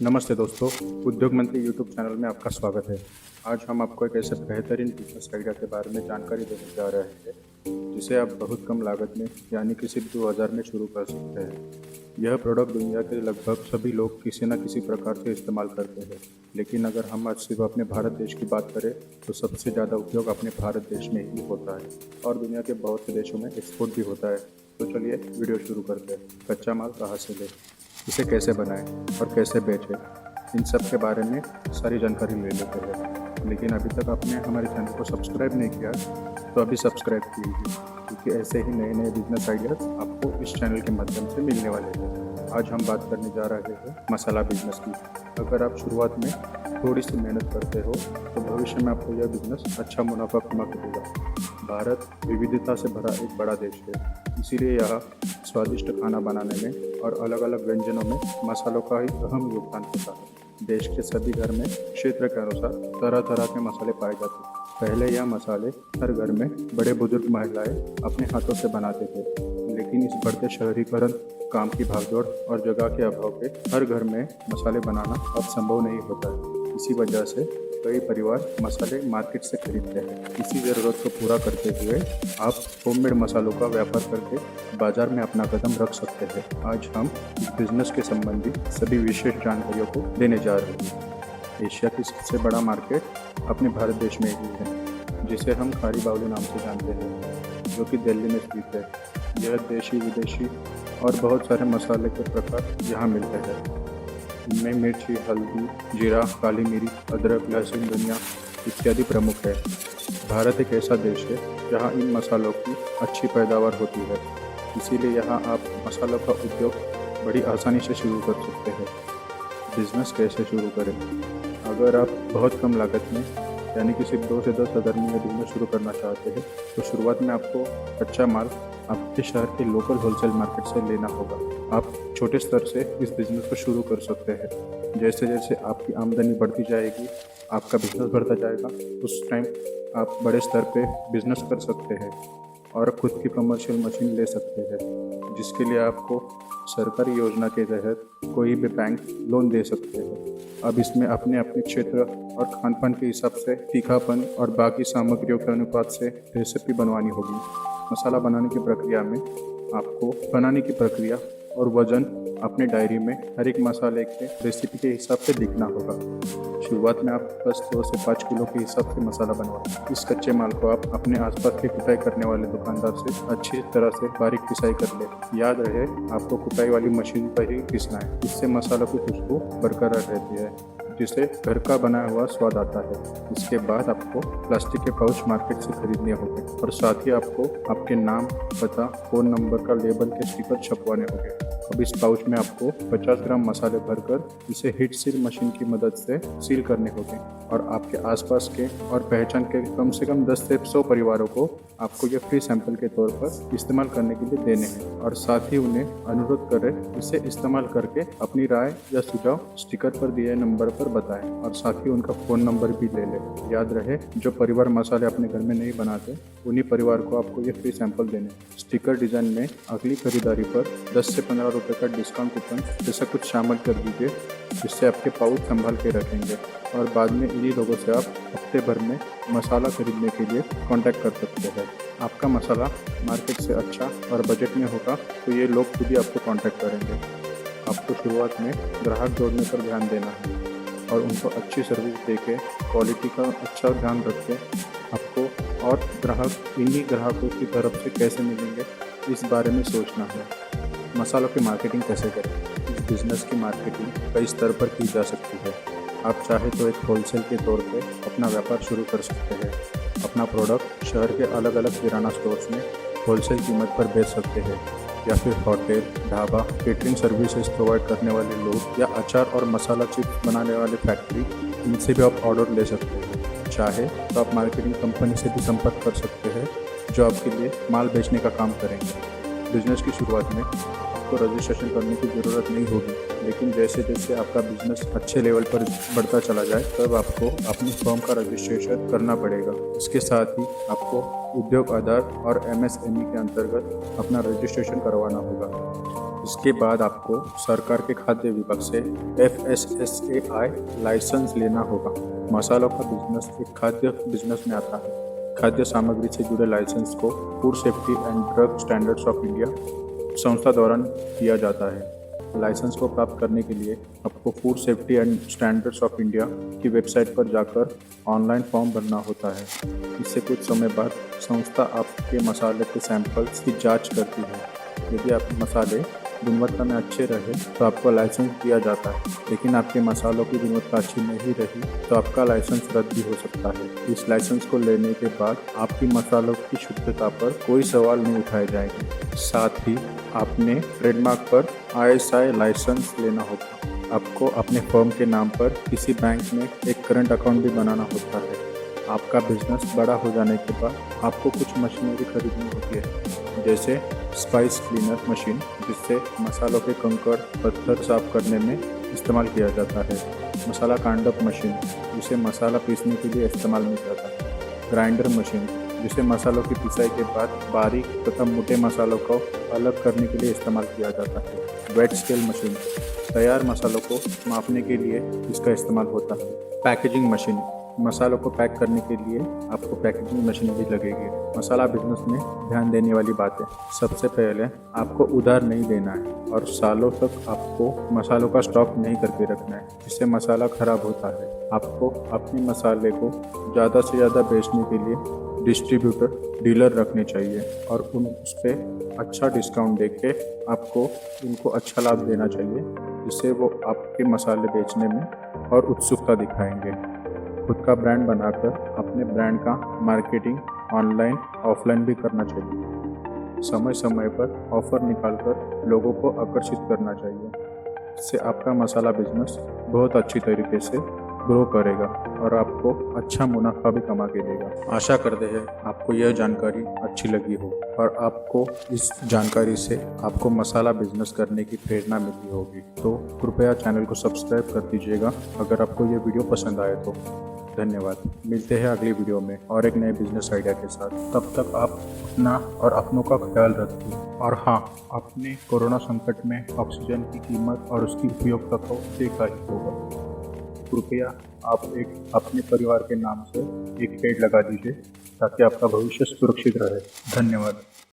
नमस्ते दोस्तों, उद्योग मंत्री यूट्यूब चैनल में आपका स्वागत है। आज हम आपको एक ऐसे बेहतरीन बिजनेस आइडिया के बारे में जानकारी देने जा रहे हैं जिसे आप बहुत कम लागत में यानी कि सिर्फ 2000 में शुरू कर सकते हैं। यह प्रोडक्ट दुनिया के लगभग सभी लोग किसी न किसी प्रकार से इस्तेमाल करते हैं, लेकिन अगर हम आज सिर्फ अपने भारत देश की बात करें तो सबसे ज़्यादा उपयोग अपने भारत देश में ही होता है और दुनिया के बहुत से देशों में एक्सपोर्ट भी होता है। तो चलिए वीडियो शुरू करते हैं। कच्चा माल कहाँ से लें, इसे कैसे बनाएं और कैसे बेचें, इन सब के बारे में सारी जानकारी ले लेते हैं। लेकिन अभी तक आपने हमारे चैनल को सब्सक्राइब नहीं किया तो अभी सब्सक्राइब कीजिए, क्योंकि ऐसे ही नए नए बिजनेस आइडियाज़ आपको इस चैनल के माध्यम से मिलने वाले हैं। आज हम बात करने जा रहे हैं मसाला बिजनेस की। अगर आप शुरुआत में थोड़ी सी मेहनत करते हो तो भविष्य में आपको यह बिजनेस अच्छा मुनाफा कमा के देगा। भारत विविधता से भरा एक बड़ा देश है, इसीलिए यहाँ स्वादिष्ट खाना बनाने में और अलग अलग व्यंजनों में मसालों का ही अहम योगदान होता है। देश के सभी घर में क्षेत्र के अनुसार तरह तरह के मसाले पाए जाते हैं। पहले यह मसाले हर घर में बड़े बुजुर्ग महिलाएं अपने हाथों से बनाते थे, लेकिन इस बढ़ते शहरीकरण, काम की भागदौड़ और जगह के अभाव के हर घर में मसाले बनाना अब संभव नहीं होता है। इसी वजह से कई परिवार मसाले मार्केट से खरीदते हैं। इसी ज़रूरत को पूरा करते हुए आप होममेड मसालों का व्यापार करके बाजार में अपना कदम रख सकते हैं। आज हम इस बिजनेस के संबंधी सभी विशेष जानकारियों को देने जा रहे हैं। एशिया की सबसे बड़ा मार्केट अपने भारत देश में ही है, जिसे हम खारी बावली नाम से जानते हैं, जो कि दिल्ली में स्थित है। यह देशी विदेशी और बहुत सारे मसाले के प्रकार यहाँ मिलते हैं। इनमें मिर्ची, हल्दी, जीरा, काली मिर्च, अदरक, लहसुन, धनिया इत्यादि प्रमुख है। भारत एक ऐसा देश है जहाँ इन मसालों की अच्छी पैदावार होती है, इसीलिए यहाँ आप मसालों का उद्योग बड़ी आसानी से शुरू कर सकते हैं। बिजनेस कैसे शुरू करें? अगर आप बहुत कम लागत में यानी कि सिर्फ 2 से 10 हज़ार में बिजनेस शुरू करना चाहते हैं तो शुरुआत में आपको कच्चा माल आपके शहर के लोकल होलसेल मार्केट से लेना होगा। आप छोटे स्तर से इस बिज़नेस को शुरू कर सकते हैं। जैसे जैसे आपकी आमदनी बढ़ती जाएगी, आपका बिजनेस बढ़ता जाएगा, उस टाइम आप बड़े स्तर पे बिजनेस कर सकते हैं और खुद की कमर्शियल मशीन ले सकते हैं, जिसके लिए आपको सरकारी योजना के तहत कोई भी बैंक लोन दे सकते हैं। अब इसमें अपने अपने क्षेत्र और खान पान के हिसाब से तीखापन और बाकी सामग्रियों के अनुपात से रेसिपी बनवानी होगी। मसाला बनाने की प्रक्रिया में आपको बनाने की प्रक्रिया और वजन अपने डायरी में हर एक मसाले के रेसिपी के हिसाब से लिखना होगा। शुरुआत में आप बस 2 से 5 किलो के हिसाब से मसाला बनवाएं। इस कच्चे माल को आप अपने आसपास के कुटाई करने वाले दुकानदार से अच्छी तरह से बारीक पिसाई कर लें। याद रहे, आपको कुटाई वाली मशीन पर ही पिसना है, इससे मसालों की खुशबू बरकरार रहती है, जिससे घर का बनाया हुआ स्वाद आता है। इसके बाद आपको प्लास्टिक के पाउच मार्केट से खरीदने होंगे और साथ ही आपको आपके नाम, पता, फ़ोन नंबर का लेबल के स्टिकर छपवाने होंगे। अब इस पाउच में आपको 50 ग्राम मसाले भरकर इसे हीट सील मशीन की मदद से सील करने होंगे और आपके आसपास के और पहचान के कम से कम 10 से 100 परिवारों को आपको ये फ्री सैंपल के तौर पर इस्तेमाल करने के लिए देने हैं और साथ ही उन्हें अनुरोध करें इसे इस्तेमाल करके अपनी राय या सुझाव स्टिकर पर दिए नंबर पर बताएं और साथ ही उनका फ़ोन नंबर भी ले लें। याद रहे, जो परिवार मसाले अपने घर में नहीं बनाते उन्हीं परिवार को आपको ये फ्री सैंपल देने। स्टिकर डिज़ाइन में अगली खरीदारी पर 10 से 15 रुपये का डिस्काउंट कूपन जैसा कुछ शामिल कर दीजिए, जिससे आपके पाउच संभाल के रखेंगे और बाद में इन्हीं लोगों से आप हफ्ते भर में मसाला खरीदने के लिए कांटेक्ट कर सकते हैं। आपका मसाला मार्केट से अच्छा और बजट में होगा तो ये लोग खुद ही आपको कांटेक्ट करेंगे। आपको शुरुआत में ग्राहक जोड़ने पर ध्यान देना है और उनको अच्छी सर्विस देके क्वालिटी का अच्छा ध्यान रख के आपको और ग्राहक इन्हीं ग्राहकों की तरफ से कैसे मिलेंगे, इस बारे में सोचना है। मसालों की मार्केटिंग कैसे करें? इस बिज़नेस की मार्केटिंग कई स्तर पर की जा सकती है। आप चाहे तो एक होलसेल के तौर पे अपना व्यापार शुरू कर सकते हैं। अपना प्रोडक्ट शहर के अलग अलग किराना स्टोर्स में होलसेल कीमत पर बेच सकते हैं, या फिर hotel, dhaba, catering services provide करने वाले लोग या अचार और मसाला चिप्स बनाने वाले फैक्ट्री, इनसे भी आप ऑर्डर ले सकते हैं। चाहे तो आप मार्केटिंग कंपनी से भी संपर्क कर सकते हैं, जो आपके लिए माल बेचने का काम करेंगे। बिजनेस की शुरुआत में आपको रजिस्ट्रेशन करने की ज़रूरत नहीं होगी, लेकिन जैसे जैसे आपका बिजनेस अच्छे लेवल पर बढ़ता चला जाए तब आपको अपनी फर्म का रजिस्ट्रेशन करना पड़ेगा। इसके साथ ही आपको उद्योग आधार और MSME के अंतर्गत अपना रजिस्ट्रेशन करवाना होगा। इसके बाद आपको सरकार के खाद्य विभाग से FSSAI लाइसेंस लेना होगा। मसालों का बिजनेस एक खाद्य बिजनेस में आता है। खाद्य सामग्री से जुड़े लाइसेंस को food safety and drug standards of India संस्था द्वारा दिया जाता है। लाइसेंस को प्राप्त करने के लिए आपको food safety and standards of India की वेबसाइट पर जाकर ऑनलाइन फॉर्म भरना होता है। इससे कुछ समय बाद संस्था आपके मसाले के सैंपल्स की जांच करती है। यदि आपके मसाले गुणवत्ता में अच्छे रहे तो आपको लाइसेंस दिया जाता है, लेकिन आपके मसालों की गुणवत्ता अच्छी नहीं रही तो आपका लाइसेंस रद्द भी हो सकता है। इस लाइसेंस को लेने के बाद आपकी मसालों की शुद्धता पर कोई सवाल नहीं उठाए जाएंगे। साथ ही आपने ट्रेडमार्क पर ISI लाइसेंस लेना होगा। आपको अपने फर्म के नाम पर किसी बैंक में एक करंट अकाउंट भी बनाना होता है। आपका बिजनेस बड़ा हो जाने के बाद आपको कुछ मशीनरी खरीदनी होती है, जैसे स्पाइस क्लीनर मशीन, जिससे मसालों के कंकड़ पत्थर साफ करने में इस्तेमाल किया जाता है। मसाला कांडप मशीन, जिसे मसाला पीसने के लिए इस्तेमाल में जाता है। ग्राइंडर मशीन, जिसे मसालों की पिसाई के बाद बारीक तथा मोटे मसालों को अलग करने के लिए इस्तेमाल किया जाता है। वेट स्केल मशीन, तैयार मसालों को मापने के लिए इसका इस्तेमाल होता है। पैकेजिंग मशीन, मसालों को पैक करने के लिए आपको पैकेजिंग मशीन भी लगेगी। मसाला बिजनेस में ध्यान देने वाली बातें, सबसे पहले आपको उधार नहीं देना है और सालों तक आपको मसालों का स्टॉक नहीं करके रखना है, जिससे मसाला खराब होता है। आपको अपने मसाले को ज़्यादा से ज़्यादा बेचने के लिए डिस्ट्रीब्यूटर डीलर रखने चाहिए और उस पर अच्छा डिस्काउंट देके आपको उनको अच्छा लाभ देना चाहिए, जिससे वो आपके मसाले बेचने में और उत्सुकता दिखाएंगे। खुद का ब्रांड बनाकर अपने ब्रांड का मार्केटिंग ऑनलाइन ऑफलाइन भी करना चाहिए। समय समय पर ऑफर निकालकर लोगों को आकर्षित करना चाहिए। इससे आपका मसाला बिजनेस बहुत अच्छी तरीके से ग्रो करेगा और आपको अच्छा मुनाफा भी कमा के देगा। आशा करते हैं आपको यह जानकारी अच्छी लगी हो और आपको इस जानकारी से आपको मसाला बिजनेस करने की प्रेरणा मिली होगी। तो कृपया चैनल को सब्सक्राइब कर दीजिएगा अगर आपको यह वीडियो पसंद आए तो। धन्यवाद। मिलते हैं अगली वीडियो में और एक नए बिजनेस आइडिया के साथ। तब तक आप अपना और अपनों का ख्याल रखिए। और हाँ, आपने कोरोना संकट में ऑक्सीजन की कीमत और उसकी उपयोगिता को देखा ही होगा। कृपया आप अपने परिवार के नाम से एक पेड़ लगा दीजिए ताकि आपका भविष्य सुरक्षित रहे। धन्यवाद।